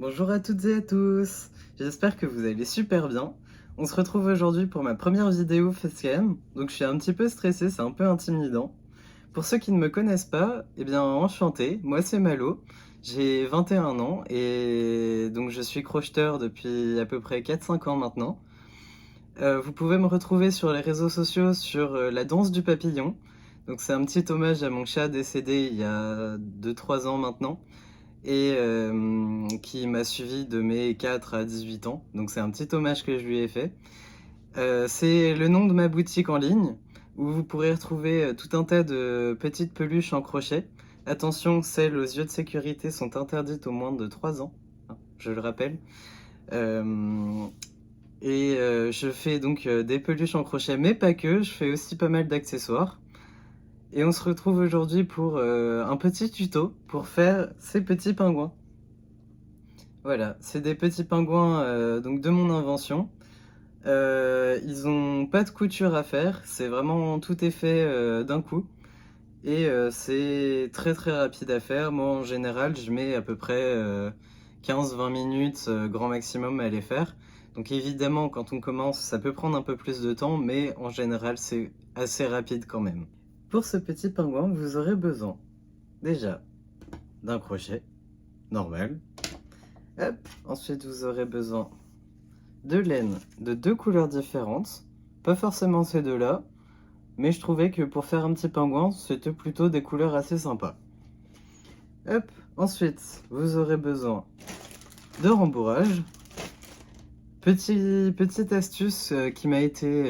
Bonjour à toutes et à tous, j'espère que vous allez super bien. On se retrouve aujourd'hui pour ma première vidéo facecam, donc je suis un petit peu stressé, c'est un peu intimidant. Pour ceux qui ne me connaissent pas, eh bien enchanté, moi c'est Malo, j'ai 21 ans et donc je suis crocheteur depuis à peu près 4-5 ans maintenant. Vous pouvez me retrouver sur les réseaux sociaux sur la danse du papillon, donc c'est un petit hommage à mon chat décédé il y a 2-3 ans maintenant et qui m'a suivi de mes 4 à 18 ans. Donc c'est un petit hommage que je lui ai fait. C'est le nom de ma boutique en ligne où vous pourrez retrouver tout un tas de petites peluches en crochet. Attention, celles aux yeux de sécurité sont interdites aux moins de 3 ans, hein, je le rappelle. Euh, je fais donc des peluches en crochet, mais pas que, je fais aussi pas mal d'accessoires. Et on se retrouve aujourd'hui pour un petit tuto pour faire ces petits pingouins. Voilà, c'est des petits pingouins donc de mon invention. Ils ont pas de couture à faire, c'est vraiment tout est fait d'un coup. Et c'est très très rapide à faire. Moi en général, je mets à peu près 15-20 minutes grand maximum à les faire. Donc évidemment, quand on commence, ça peut prendre un peu plus de temps, mais en général, c'est assez rapide quand même. Pour ce petit pingouin, vous aurez besoin déjà d'un crochet normal. Hop. Ensuite, vous aurez besoin de laine de 2 couleurs différentes. Pas forcément ces deux-là, mais je trouvais que pour faire un petit pingouin, c'était plutôt des couleurs assez sympas. Hop. Ensuite, vous aurez besoin de rembourrage. Petite astuce qui m'a été...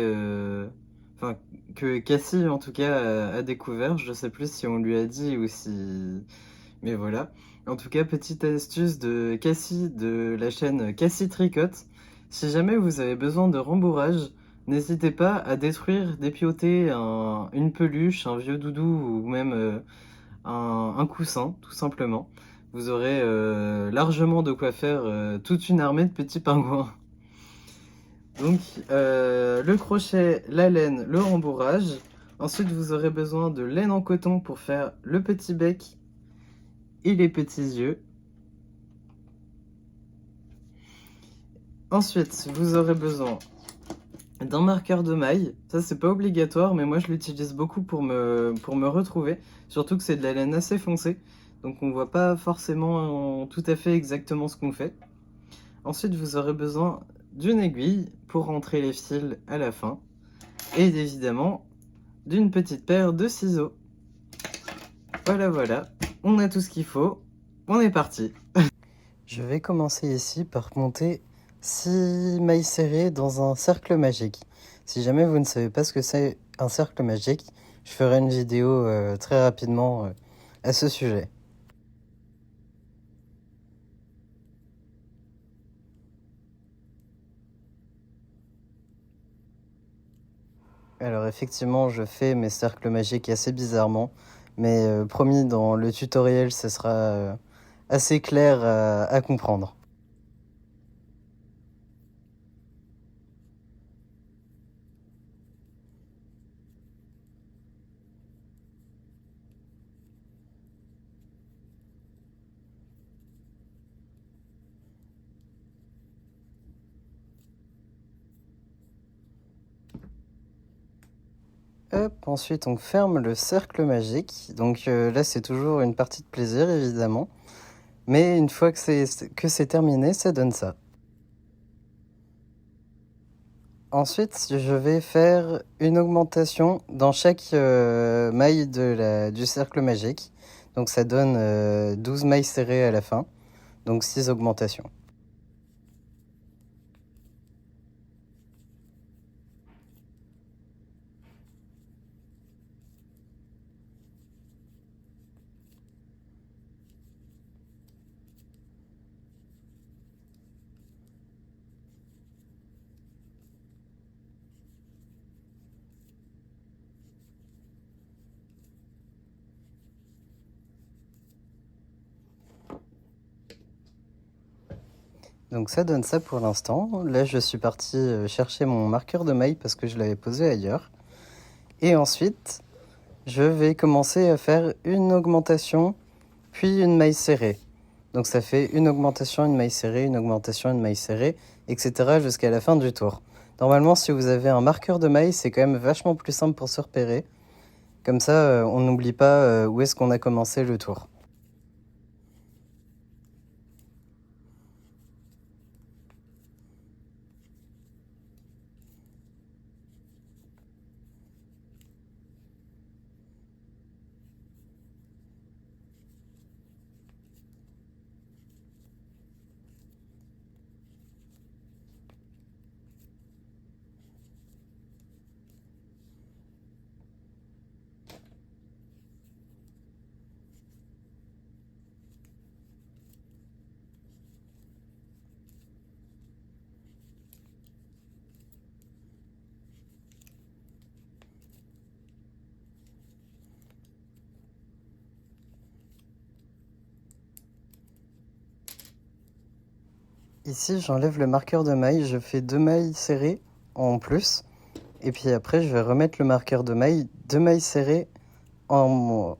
Enfin, que Cassie en tout cas a découvert. Je sais plus si on lui a dit ou si... Mais voilà. En tout cas, petite astuce de Cassie de la chaîne Cassie Tricote. Si jamais vous avez besoin de rembourrage, n'hésitez pas à détruire, dépioter une peluche, un vieux doudou ou même un coussin, tout simplement. Vous aurez largement de quoi faire toute une armée de petits pingouins. Donc, le crochet, la laine, le rembourrage. Ensuite, vous aurez besoin de laine en coton pour faire le petit bec et les petits yeux. Ensuite, vous aurez besoin d'un marqueur de maille. Ça, c'est pas obligatoire, mais moi, je l'utilise beaucoup pour me retrouver. Surtout que c'est de la laine assez foncée, donc on voit pas forcément tout à fait exactement ce qu'on fait. Ensuite, vous aurez besoin d'une aiguille pour rentrer les fils à la fin. Et évidemment, d'une petite paire de ciseaux. Voilà, voilà. On a tout ce qu'il faut. On est parti. Je vais commencer ici par monter 6 mailles serrées dans un cercle magique. Si jamais vous ne savez pas ce que c'est un cercle magique, je ferai une vidéo très rapidement à ce sujet. Alors effectivement, je fais mes cercles magiques assez bizarrement, mais promis, dans le tutoriel, ce sera assez clair à comprendre. Hop, ensuite on ferme le cercle magique. Donc là c'est toujours une partie de plaisir évidemment. Mais une fois que c'est terminé, ça donne ça. Ensuite, je vais faire une augmentation dans chaque maille du cercle magique. Donc ça donne 12 mailles serrées à la fin. Donc 6 augmentations. Donc ça donne ça pour l'instant. Là, je suis parti chercher mon marqueur de maille parce que je l'avais posé ailleurs. Et ensuite, je vais commencer à faire une augmentation, puis une maille serrée. Donc ça fait une augmentation, une maille serrée, une augmentation, une maille serrée, etc. jusqu'à la fin du tour. Normalement, si vous avez un marqueur de maille, c'est quand même vachement plus simple pour se repérer. Comme ça, on n'oublie pas où est-ce qu'on a commencé le tour. Ici, j'enlève le marqueur de maille, je fais 2 mailles serrées en plus. Et puis après, je vais remettre le marqueur de maille, 2 mailles serrées en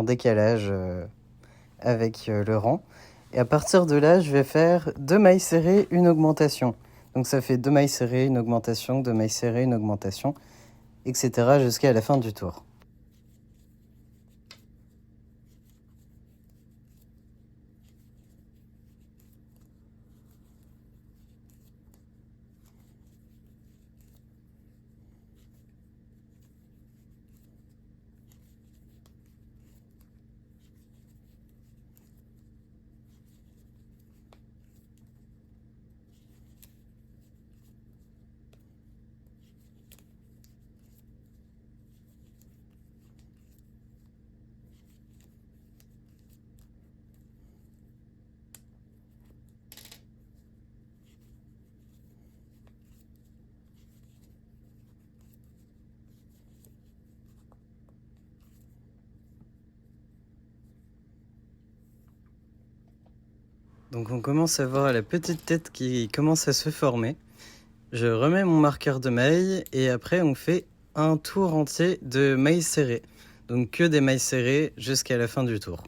décalage avec le rang. Et à partir de là, je vais faire 2 mailles serrées, une augmentation. Donc ça fait 2 mailles serrées, une augmentation, 2 mailles serrées, une augmentation, etc. jusqu'à la fin du tour. Donc on commence à voir la petite tête qui commence à se former. Je remets mon marqueur de maille et après on fait un tour entier de mailles serrées. Donc que des mailles serrées jusqu'à la fin du tour.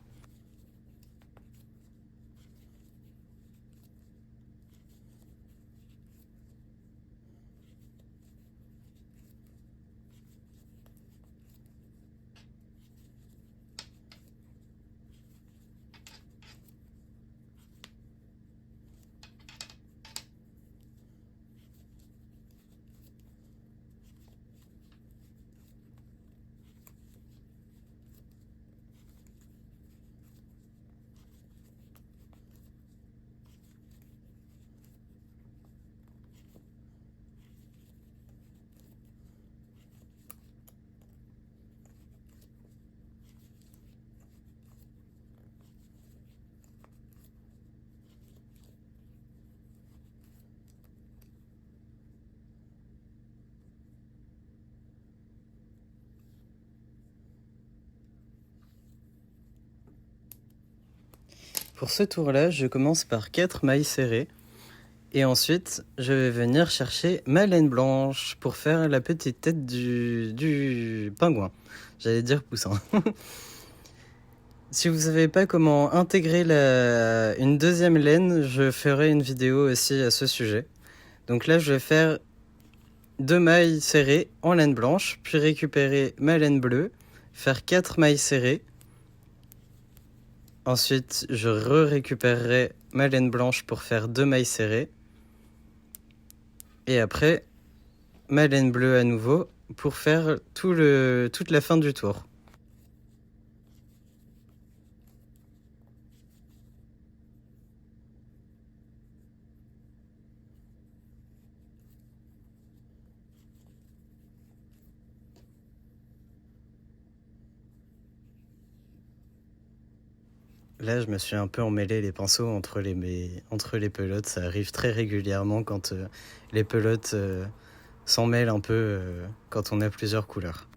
Pour ce tour-là, je commence par 4 mailles serrées. Et ensuite, je vais venir chercher ma laine blanche pour faire la petite tête du pingouin. J'allais dire poussin. Si vous savez pas comment intégrer une deuxième laine, je ferai une vidéo aussi à ce sujet. Donc là, je vais faire 2 mailles serrées en laine blanche, puis récupérer ma laine bleue, faire 4 mailles serrées. Ensuite, je récupérerai ma laine blanche pour faire 2 mailles serrées. Et après, ma laine bleue à nouveau pour faire toute la fin du tour. Là, je me suis un peu emmêlé les pinceaux entre les pelotes. Ça arrive très régulièrement quand les pelotes s'en mêlent un peu quand on a plusieurs couleurs.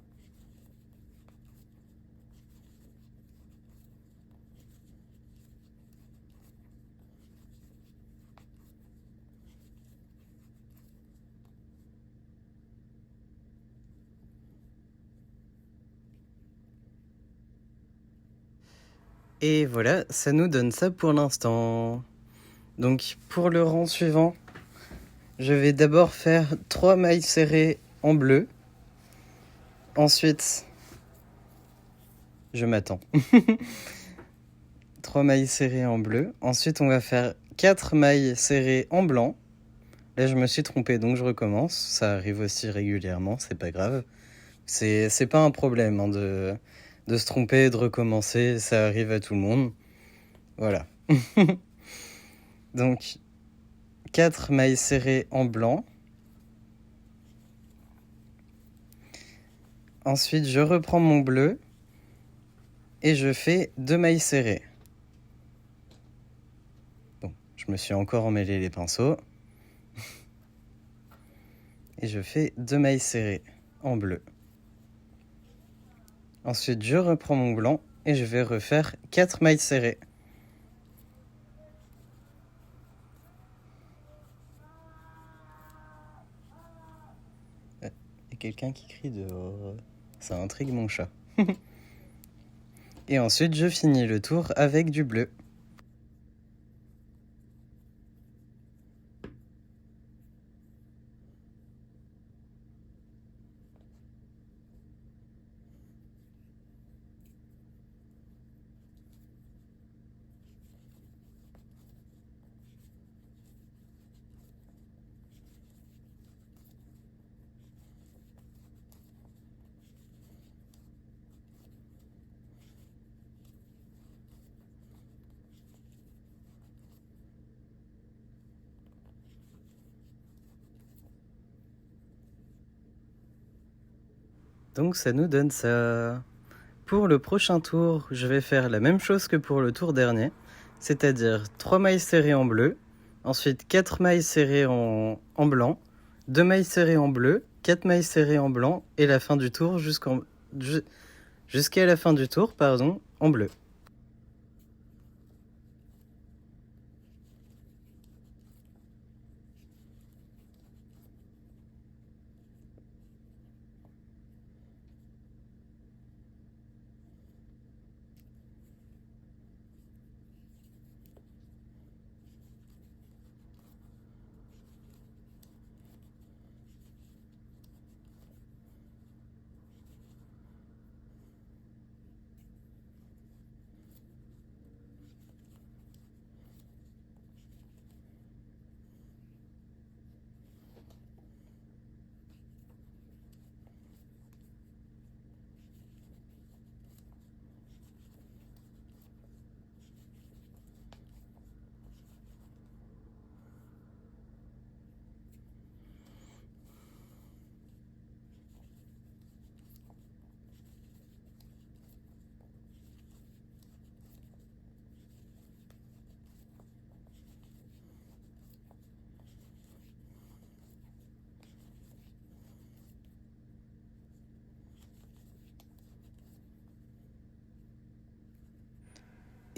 Et voilà, ça nous donne ça pour l'instant. Donc pour le rang suivant, je vais d'abord faire 3 mailles serrées en bleu. Ensuite, je m'attends. 3 mailles serrées en bleu. Ensuite, on va faire 4 mailles serrées en blanc. Là, je me suis trompé, donc je recommence. Ça arrive aussi régulièrement, c'est pas grave. C'est pas un problème hein, de se tromper, de recommencer. Ça arrive à tout le monde. Voilà. Donc, 4 mailles serrées en blanc. Ensuite, je reprends mon bleu et je fais 2 mailles serrées. Bon, je me suis encore emmêlé les pinceaux. Et je fais 2 mailles serrées en bleu. Ensuite, je reprends mon blanc et je vais refaire 4 mailles serrées. Il y a quelqu'un qui crie dehors. Ça intrigue mon chat. Et ensuite, je finis le tour avec du bleu. Donc ça nous donne ça. Pour le prochain tour, je vais faire la même chose que pour le tour dernier, c'est-à-dire 3 mailles serrées en bleu, ensuite 4 mailles serrées en blanc, 2 mailles serrées en bleu, 4 mailles serrées en blanc, et la fin du tour jusqu'à la fin du tour, en bleu.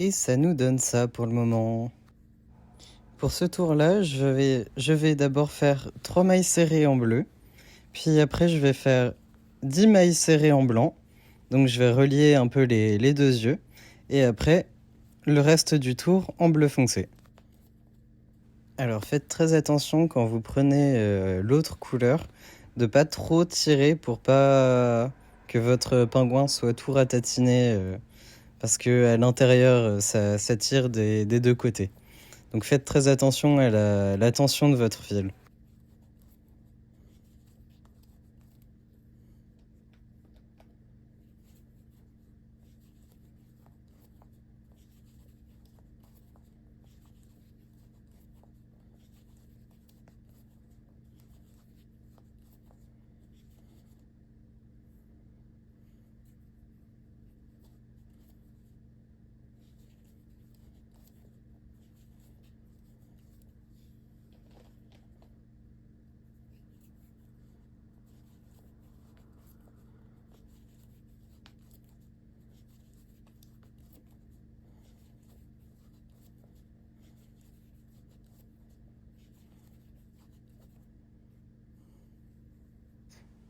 Et ça nous donne ça pour le moment. Pour ce tour-là, je vais d'abord faire 3 mailles serrées en bleu, puis après je vais faire 10 mailles serrées en blanc, donc je vais relier un peu les deux yeux, et après le reste du tour en bleu foncé. Alors faites très attention quand vous prenez l'autre couleur, de pas trop tirer pour pas que votre pingouin soit tout ratatiné, parce que à l'intérieur ça tire des deux côtés. Donc faites très attention à la tension de votre fil.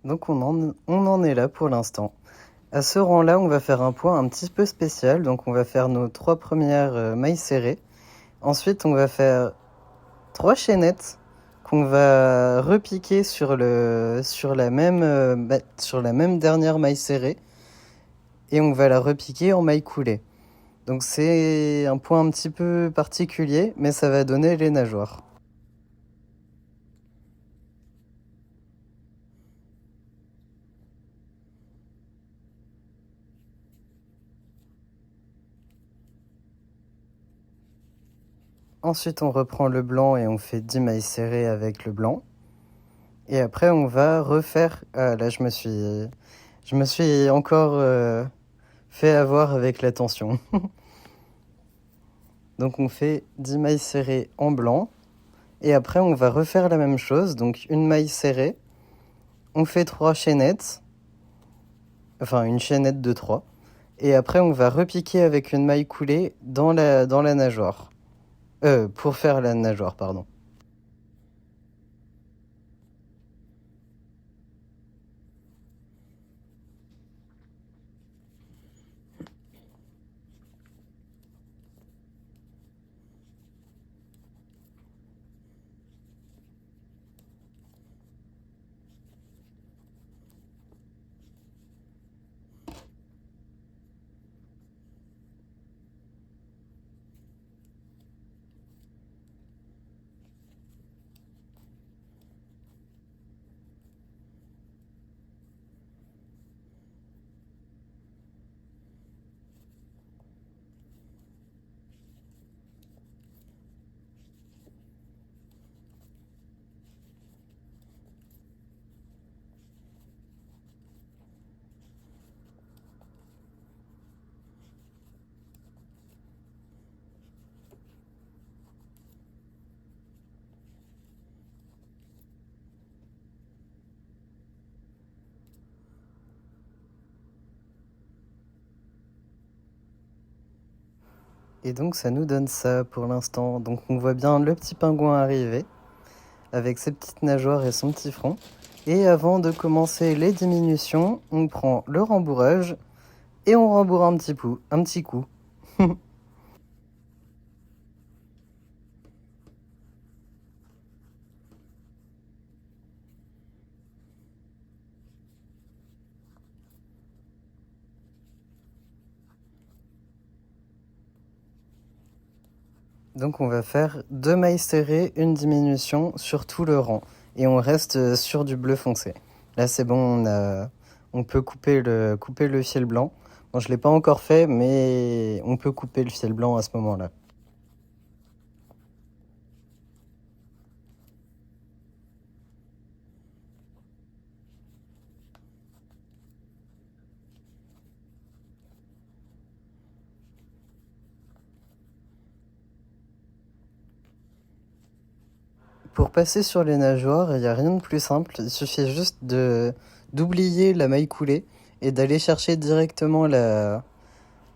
Donc on en est là pour l'instant. À ce rang-là, on va faire un point un petit peu spécial. Donc on va faire nos 3 premières mailles serrées. Ensuite, on va faire 3 chaînettes qu'on va repiquer sur la même dernière maille serrée. Et on va la repiquer en maille coulée. Donc c'est un point un petit peu particulier, mais ça va donner les nageoires. Ensuite, on reprend le blanc et on fait 10 mailles serrées avec le blanc. Et après, on va refaire... Ah, là, je me suis encore fait avoir avec la tension. Donc on fait 10 mailles serrées en blanc. Et après, on va refaire la même chose. Donc une maille serrée. On fait 3 chaînettes. Enfin, une chaînette de 3. Et après, on va repiquer avec une maille coulée dans la nageoire. Pour faire la nageoire, pardon. Et donc ça nous donne ça pour l'instant. Donc on voit bien le petit pingouin arriver avec ses petites nageoires et son petit front. Et avant de commencer les diminutions, on prend le rembourrage et on rembourre un petit coup. Donc on va faire 2 mailles serrées, une diminution sur tout le rang. Et on reste sur du bleu foncé. Là c'est bon, on peut couper le fil blanc. Bon, je ne l'ai pas encore fait, mais on peut couper le fil blanc à ce moment-là. Pour passer sur les nageoires, il n'y a rien de plus simple. Il suffit juste d'oublier la maille coulée et d'aller chercher directement la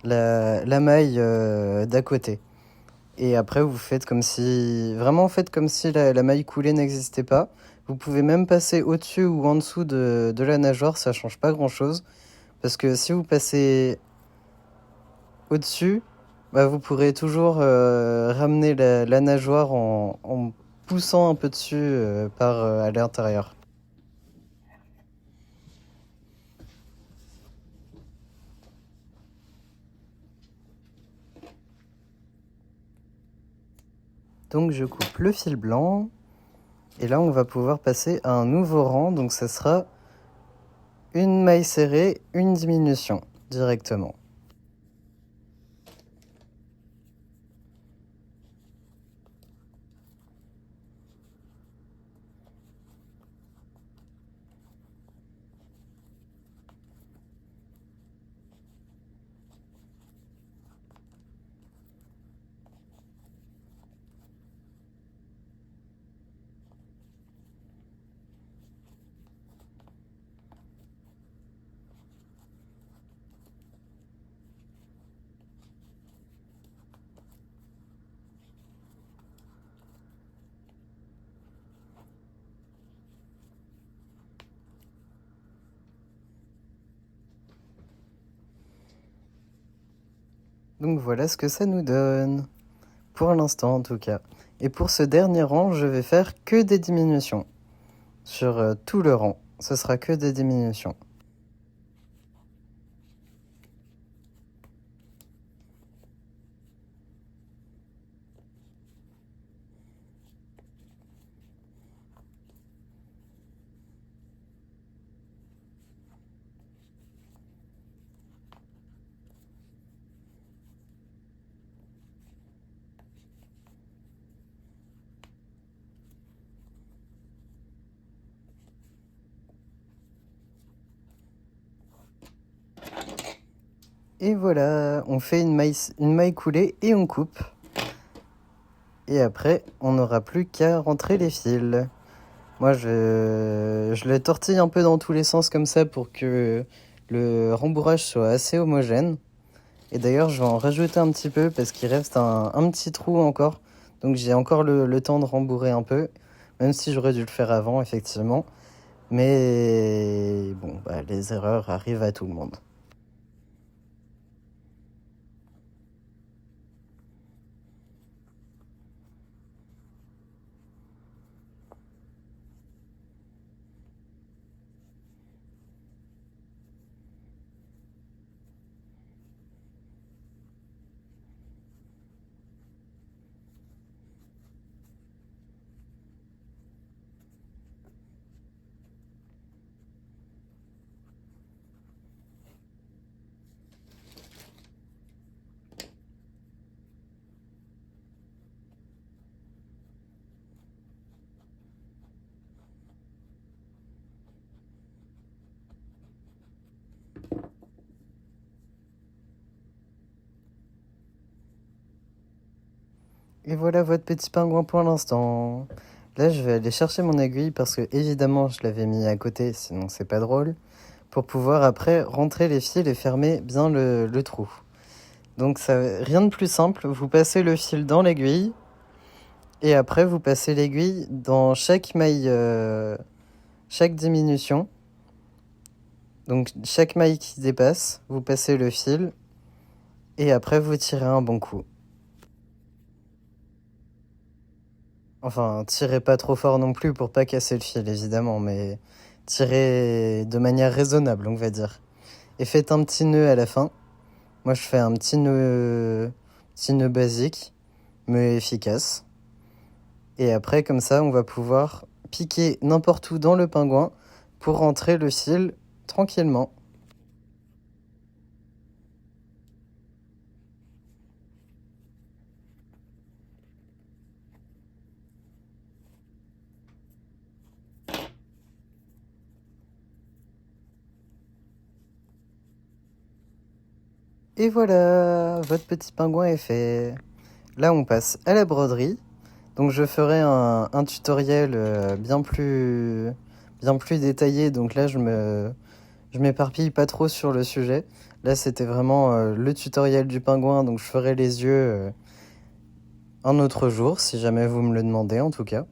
maille d'à côté. Et après, vous faites comme si... Vraiment, faites comme si la maille coulée n'existait pas. Vous pouvez même passer au-dessus ou en dessous de la nageoire, ça change pas grand-chose. Parce que si vous passez au-dessus, bah, vous pourrez toujours ramener la nageoire en poussant un peu dessus à l'intérieur. Donc je coupe le fil blanc. Et là, on va pouvoir passer à un nouveau rang. Donc ça sera une maille serrée, une diminution directement. Donc voilà ce que ça nous donne, pour l'instant en tout cas. Et pour ce dernier rang, je vais faire que des diminutions. Sur tout le rang, ce sera que des diminutions. Et voilà, on fait une maille coulée et on coupe. Et après, on n'aura plus qu'à rentrer les fils. Moi, je les tortille un peu dans tous les sens comme ça pour que le rembourrage soit assez homogène. Et d'ailleurs, je vais en rajouter un petit peu parce qu'il reste un petit trou encore. Donc j'ai encore le temps de rembourrer un peu, même si j'aurais dû le faire avant, effectivement. Mais bon, les erreurs arrivent à tout le monde. Et voilà votre petit pingouin pour l'instant. Là, je vais aller chercher mon aiguille parce que évidemment, je l'avais mis à côté, sinon c'est pas drôle, pour pouvoir après rentrer les fils et fermer bien le trou. Donc ça, rien de plus simple, vous passez le fil dans l'aiguille et après vous passez l'aiguille dans chaque maille, chaque diminution. Donc chaque maille qui dépasse, vous passez le fil et après vous tirez un bon coup. Enfin, tirez pas trop fort non plus pour pas casser le fil évidemment, mais tirez de manière raisonnable, on va dire. Et faites un petit nœud à la fin. Moi je fais un petit nœud basique, mais efficace. Et après comme ça on va pouvoir piquer n'importe où dans le pingouin pour rentrer le fil tranquillement. Et voilà, votre petit pingouin est fait. Là on passe à la broderie. Donc je ferai un tutoriel bien plus détaillé. Donc là je m'éparpille pas trop sur le sujet. Là c'était vraiment le tutoriel du pingouin. Donc je ferai les yeux un autre jour si jamais vous me le demandez en tout cas.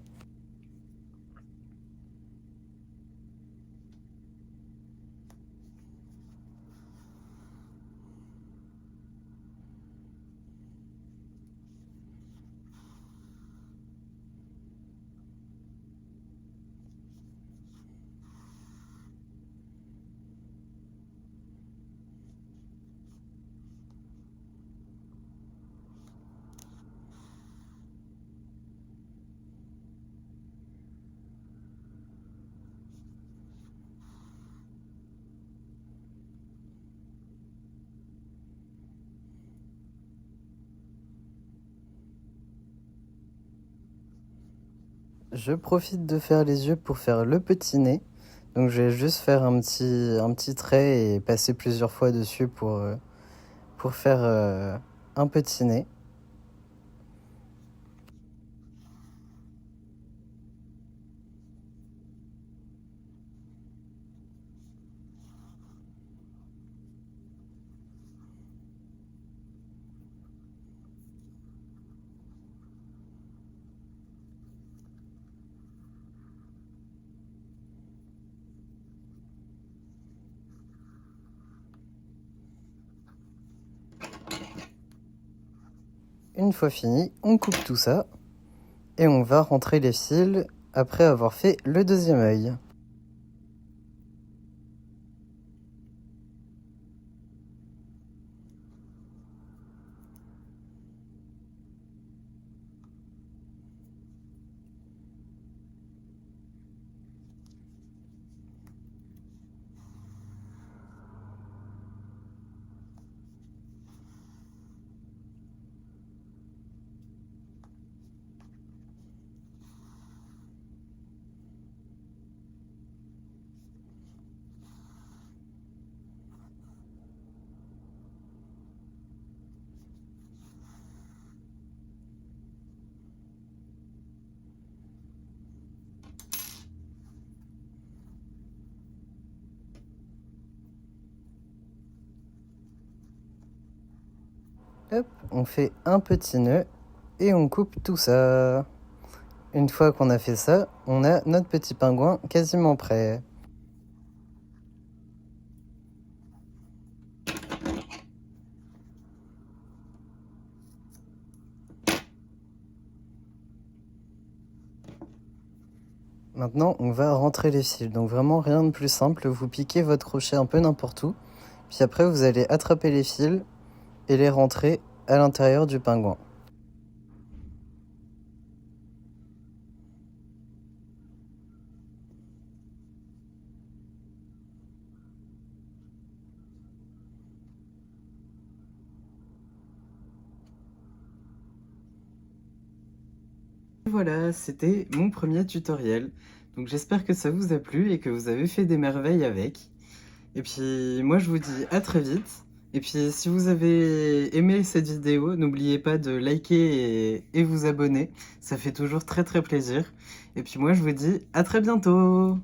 Je profite de faire les yeux pour faire le petit nez. Donc je vais juste faire un petit trait et passer plusieurs fois dessus pour faire un petit nez. une fois fini, on coupe tout ça et on va rentrer les fils après avoir fait le deuxième œil. Hop, on fait un petit nœud et on coupe tout ça. Une fois qu'on a fait ça, on a notre petit pingouin quasiment prêt. Maintenant, on va rentrer les fils. Donc vraiment rien de plus simple, vous piquez votre crochet un peu n'importe où, puis après vous allez attraper les fils et les rentrer à l'intérieur du pingouin. Voilà, c'était mon premier tutoriel. Donc j'espère que ça vous a plu et que vous avez fait des merveilles avec. Et puis moi je vous dis à très vite. Et puis si vous avez aimé cette vidéo, n'oubliez pas de liker et vous abonner. Ça fait toujours très très plaisir. Et puis moi je vous dis à très bientôt!